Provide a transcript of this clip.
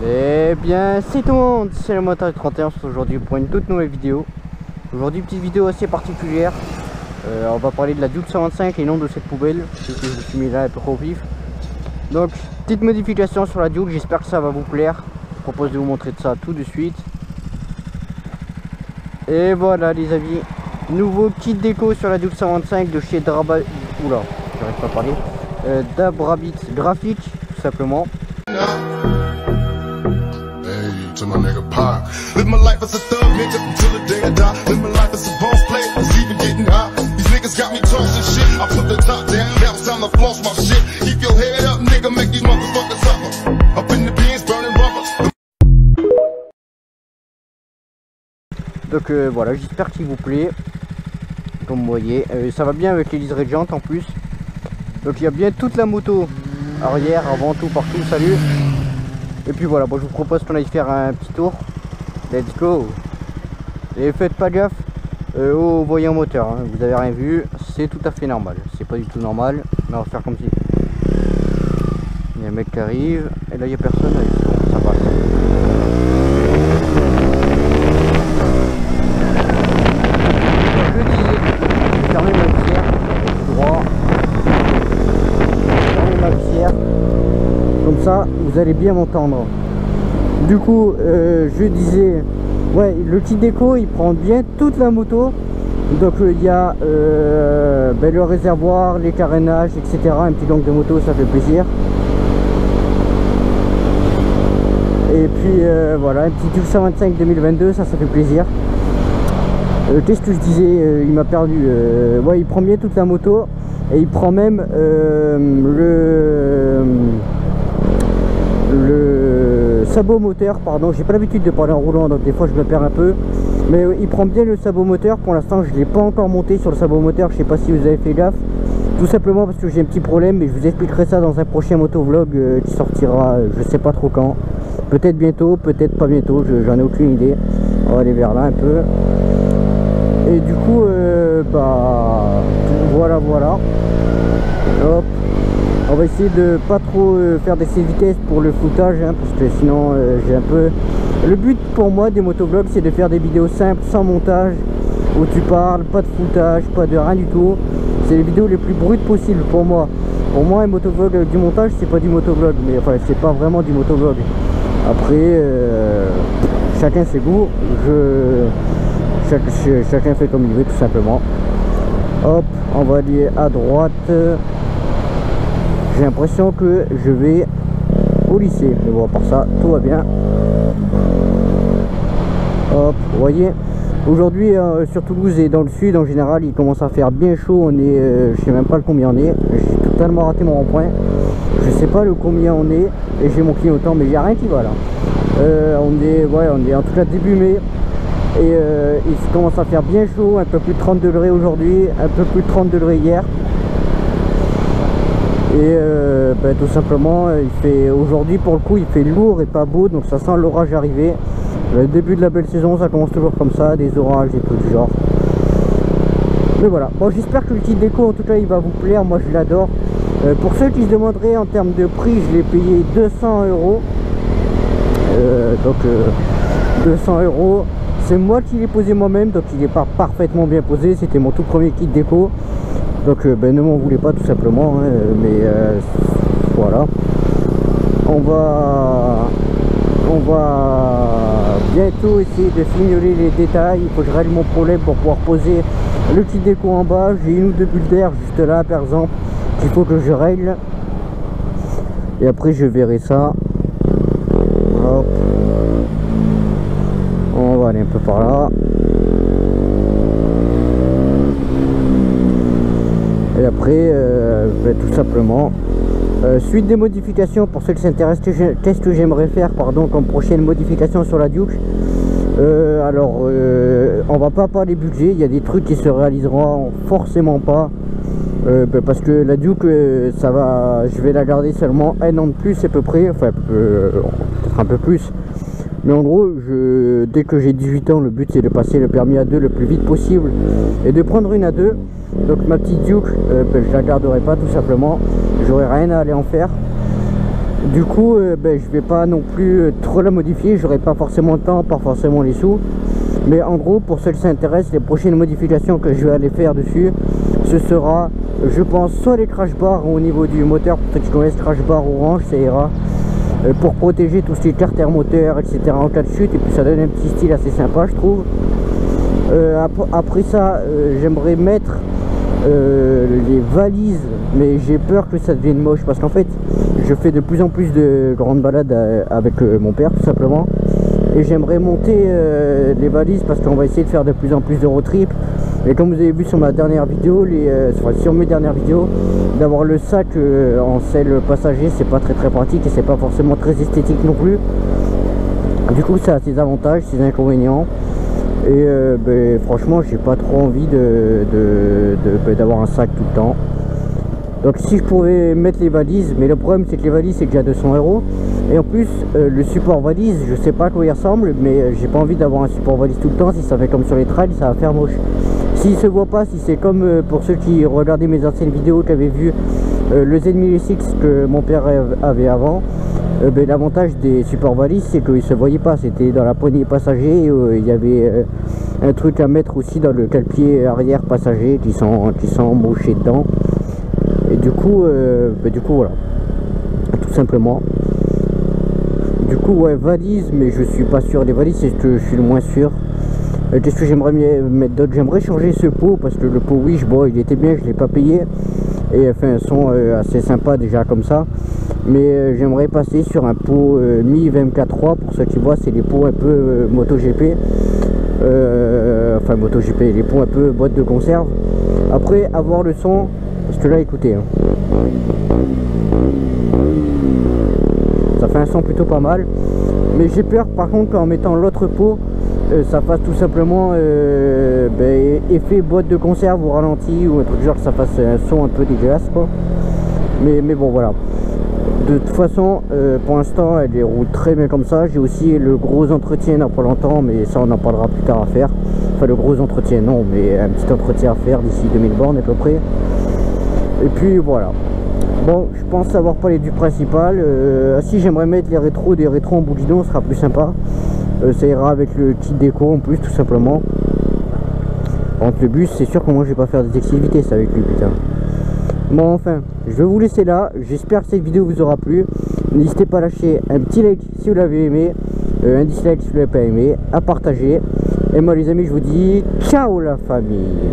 Eh bien, c'est tout le monde, c'est le Motard 31 aujourd'hui pour une toute nouvelle vidéo. Aujourd'hui, petite vidéo assez particulière. On va parler de la Duke 125 et non de cette poubelle, puisque je me suis mis là un peu trop vif. Donc, petite modification sur la Duke, j'espère que ça va vous plaire. Je propose de vous montrer ça tout de suite. Et voilà les amis, nouveau kit déco sur la Duke 125 de chez Draba... Oula, j'arrive pas à parler. Dabrabit Graphique, tout simplement. To my nigga Pac. Live my life as a thug nigga until the day I die. Live my life as a boss player, it's even getting hot. These niggas got me tossing shit. I put the top down, now it's time to floss my shit. Keep your head up, nigga, make these motherfuckers suffer. Up in the beans, burning rubber. Donc voilà, j'espère qu'il vous plaît. Comme vous voyez, ça va bien avec les liserés de jantes en plus. Donc il y a bien toute la moto, arrière, avant, tout, partout, salut. Et puis voilà, bon, je vous propose qu'on aille faire un petit tour. Let's go. Et faites pas gaffe au voyant moteur, hein. Vous avez rien vu, c'est tout à fait normal. C'est pas du tout normal, mais on va faire comme si. Il y a un mec qui arrive, et là il n'y a personne, ça passe. Je dis, fermez ma visière, droit. Fermez ma visière. Comme ça, vous allez bien m'entendre. Du coup, je disais, ouais, le kit déco, il prend bien toute la moto. Donc il y a le réservoir, les carénages, etc. Un petit gang de moto, ça fait plaisir. Et puis voilà, un petit Duke 125 2022, ça fait plaisir. Qu'est-ce que je disais, il m'a perdu. Ouais, il prend bien toute la moto. Et il prend même le sabot moteur, pardon, j'ai pas l'habitude de parler en roulant, donc des fois je me perds un peu, mais il prend bien le sabot moteur. Pour l'instant je l'ai pas encore monté sur le sabot moteur, je sais pas si vous avez fait gaffe, tout simplement parce que j'ai un petit problème, mais je vous expliquerai ça dans un prochain motovlog qui sortira je sais pas trop quand, peut-être bientôt, peut-être pas bientôt, j'en ai aucune idée. On va aller vers là un peu, et du coup voilà, hop. On va essayer de pas trop faire d'essais de vitesse pour le floutage, hein, parce que sinon j'ai un peu... Le but pour moi des motovlogs, c'est de faire des vidéos simples, sans montage, où tu parles, pas de floutage, pas de rien du tout. C'est les vidéos les plus brutes possibles pour moi. Pour moi, un motovlog avec du montage, c'est pas du motovlog, mais enfin, c'est pas vraiment du motovlog. Après, chacun ses goûts, chacun fait comme il veut, tout simplement. Hop, on va aller à droite. J'ai l'impression que je vais au lycée, mais bon, à part ça, tout va bien. Hop, vous voyez, aujourd'hui sur Toulouse et dans le sud en général, il commence à faire bien chaud. On est, je sais même pas le combien on est. J'ai totalement raté mon rond-point. Je sais pas le combien on est, et j'ai mon clignotant, mais il n'y a rien qui va là. On est en tout cas début mai. Et il commence à faire bien chaud, un peu plus de 30 degrés aujourd'hui, un peu plus de 30 degrés hier. Et tout simplement, il fait aujourd'hui pour le coup, il fait lourd et pas beau, donc ça sent l'orage arriver. Le début de la belle saison, ça commence toujours comme ça, des orages et tout du genre. Mais voilà, bon, j'espère que le kit déco en tout cas il va vous plaire, moi je l'adore. Pour ceux qui se demanderaient en termes de prix, je l'ai payé 200 €. Donc 200 €, c'est moi qui l'ai posé moi-même, donc il n'est pas parfaitement bien posé, c'était mon tout premier kit déco. Donc ne m'en voulez pas tout simplement, hein, mais voilà. On va bientôt essayer de fignoler les détails. Il faut que je règle mon problème pour pouvoir poser le kit déco en bas. J'ai une ou deux bulles d'air juste là par exemple qu'il faut que je règle. Et après je verrai ça. Hop. On va aller un peu par là. Et après, tout simplement, suite des modifications, pour ceux qui s'intéressent, qu'est-ce que j'aimerais faire, pardon, comme prochaine modification sur la Duke. On va pas parler budget, il y a des trucs qui se réaliseront forcément pas, parce que la Duke, ça va, je vais la garder seulement un an de plus à peu près, enfin peut-être un peu plus. Mais en gros, dès que j'ai 18 ans, le but c'est de passer le permis A2 le plus vite possible et de prendre une A2. Donc ma petite Duke, je la garderai pas tout simplement, j'aurai rien à aller en faire. Du coup, je vais pas non plus trop la modifier, j'aurai pas forcément le temps, pas forcément les sous. Mais en gros, pour ceux qui s'intéressent, les prochaines modifications que je vais aller faire dessus, ce sera, je pense, soit les crash bars au niveau du moteur, pour ceux qui connaissent crash bar orange, ça ira, pour protéger tout ce qui est carter moteur, etc. en cas de chute, et puis ça donne un petit style assez sympa, je trouve. Après ça, j'aimerais mettre les valises, mais j'ai peur que ça devienne moche, parce qu'en fait, je fais de plus en plus de grandes balades avec mon père, tout simplement. Et j'aimerais monter les valises parce qu'on va essayer de faire de plus en plus de road trip. Et comme vous avez vu sur ma dernière vidéo, sur mes dernières vidéos, d'avoir le sac en selle passager, c'est pas très pratique et c'est pas forcément très esthétique non plus. Du coup, ça a ses avantages, ses inconvénients. Et franchement, j'ai pas trop envie d'avoir un sac tout le temps. Donc si je pouvais mettre les valises, mais le problème c'est que les valises c'est déjà 200 €. Et en plus le support valise, je sais pas à quoi il ressemble, mais j'ai pas envie d'avoir un support valise tout le temps. Si ça fait comme sur les trails, ça va faire moche. S'il se voit pas, si c'est comme pour ceux qui regardaient mes anciennes vidéos, qui avaient vu le Z1006 que mon père avait avant, l'avantage des supports valises c'est qu'il se voyait pas, c'était dans la poignée passager. Il y avait un truc à mettre aussi dans le cale-pied arrière passager qui sont mochés dedans. Et du coup voilà, tout simplement. Du coup ouais, valise, mais je suis pas sûr des valises, c'est ce que je suis le moins sûr. Qu'est-ce que j'aimerais mettre d'autre? J'aimerais changer ce pot, parce que le pot Wish, bon, il était bien, je l'ai pas payé, et il fait un son assez sympa déjà comme ça. Mais j'aimerais passer sur un pot Mi 24.3. Pour ceux qui voient, c'est les pots un peu MotoGP, enfin MotoGP, les pots un peu boîte de conserve. Après avoir le son, parce que là écoutez, hein, ça fait un son plutôt pas mal. Mais j'ai peur par contre qu'en mettant l'autre pot, ça fasse tout simplement effet boîte de conserve au ralenti, ou un truc genre, que ça fasse un son un peu dégueulasse quoi. Mais bon voilà. De toute façon, pour l'instant, elle roule très bien comme ça. J'ai aussi le gros entretien dans pas longtemps, mais ça on en parlera plus tard à faire. Enfin le gros entretien non, mais un petit entretien à faire d'ici 2000 bornes à peu près. Et puis voilà. Bon, je pense avoir parlé du principal. Si j'aimerais mettre des rétros en boudinot, ce sera plus sympa. Ça ira avec le kit déco en plus, tout simplement. Entre le bus, c'est sûr que moi je vais pas faire des excès de vitesse avec lui, putain. Bon, enfin, je vais vous laisser là. J'espère que cette vidéo vous aura plu. N'hésitez pas à lâcher un petit like si vous l'avez aimé, un dislike si vous l'avez pas aimé, à partager. Et moi les amis, je vous dis ciao la famille.